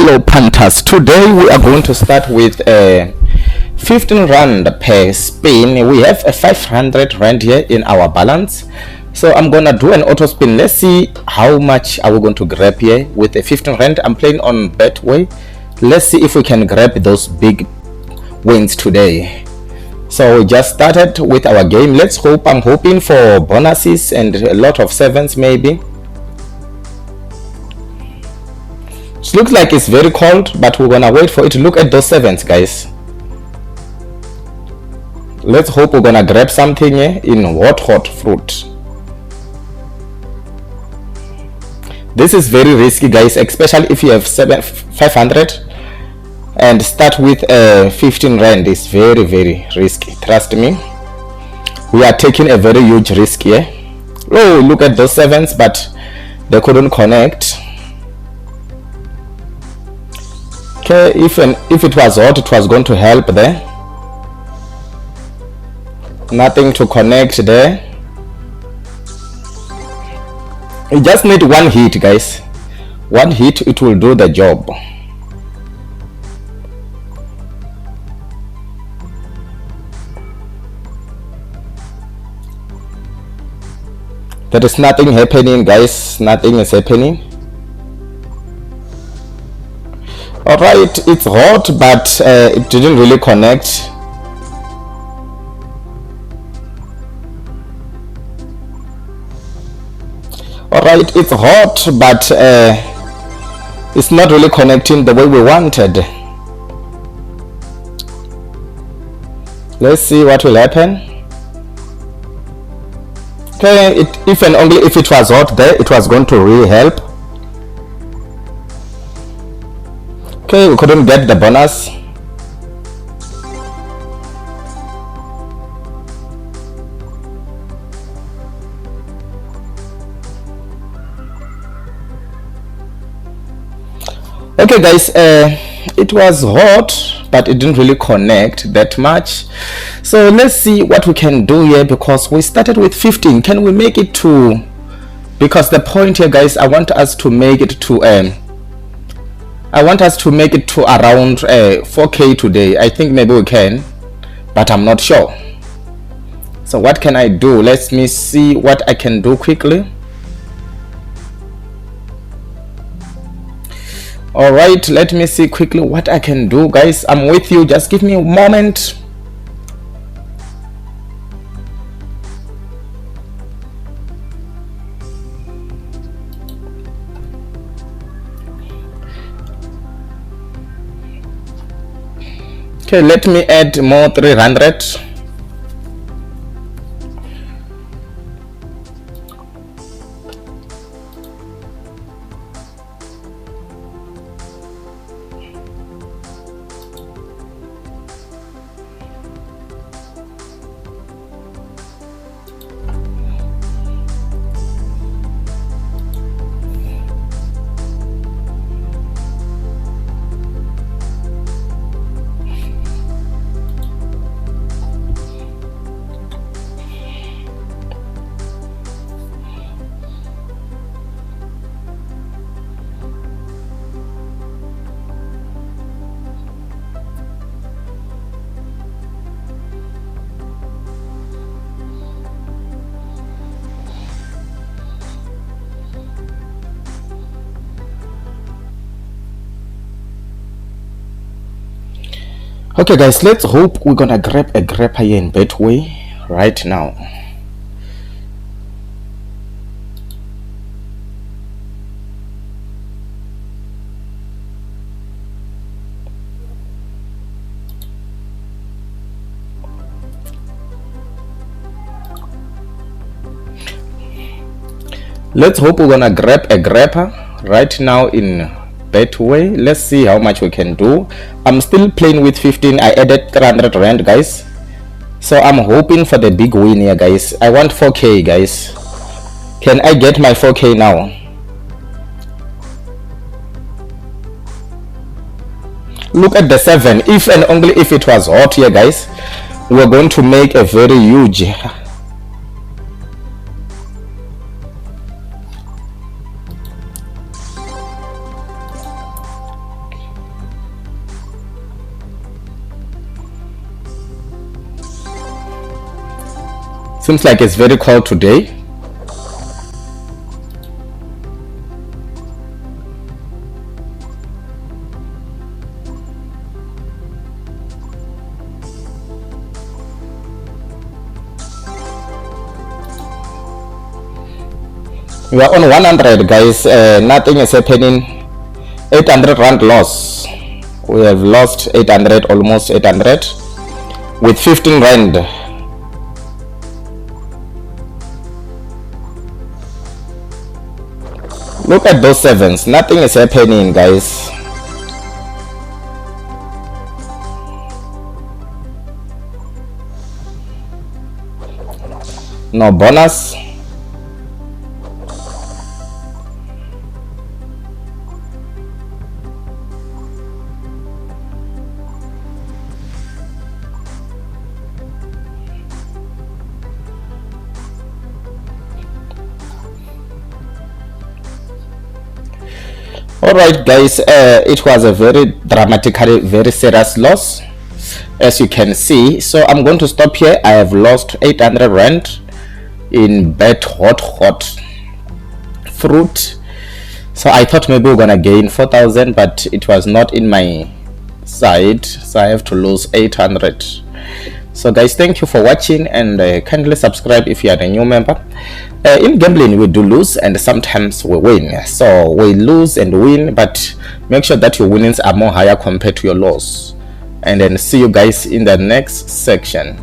Hello Panthers, today we are going to start with a 15 rand per spin. We have a 500 rand here in our balance, so I'm gonna do an auto spin. Let's see how much are we going to grab here with a 15 rand. I'm playing on Betway. Let's see if we can grab those big wins today. So we just started with our game. Let's hope. I'm hoping for bonuses and a lot of sevens maybe. It looks like it's very cold, but we're gonna wait for it. Look at those sevens, guys. Let's hope we're gonna grab something in hot fruit. This is very risky, guys, especially if you have 500 and start with 15 rand. It's very risky, trust me. We are taking a very huge risk here. Oh, look at those sevens, but they couldn't connect. Okay, if it was hot, it was going to help there. Nothing to connect there. You just need one hit, guys. One hit, it will do the job. There is nothing happening, guys. Nothing is happening. Alright, it's hot, but it didn't really connect. Alright, it's hot, but it's not really connecting the way we wanted. Let's see what will happen. Okay, if and only if it was hot there, it was going to really help. Okay, we couldn't get the bonus. Okay guys, it was hot, but it didn't really connect that much. So let's see what we can do here, because we started with 15. Can we make it to, because the point here, guys, I want us to make it to around 4k today. I think maybe we can, but I'm not sure. So what can I do? Let me see what I can do quickly. All right, let me see quickly what I can do, guys. I'm with you, just give me a moment. Okay, let me add more 300. Okay guys, let's hope we're gonna grab a grabber here in Betway right now. Let's hope we're gonna grab a grabber right now in Betway. Let's see how much we can do. I'm still playing with 15. I added 300 rand, guys, so I'm hoping for the big win here, guys. I want 4k, guys. Can I get my 4k now? Look at the 7. If and only if it was hot here, guys, we're going to make a very huge. Seems like it's very cold today. We are on 100, guys. Nothing is happening. 800 rand loss. We have lost 800, almost 800 with 15 rand. Look at those sevens. Nothing is happening, guys. No bonus. Alright guys, it was a very dramatically very serious loss, as you can see. So I'm going to stop here. I have lost 800 rand in bet hot fruit. So I thought maybe we're gonna gain 4,000, but it was not in my side, so I have to lose 800. So guys, thank you for watching, and kindly subscribe if you are a new member. In gambling we do lose and sometimes we win, so we lose and win, but make sure that your winnings are more higher compared to your loss. And then see you guys in the next section.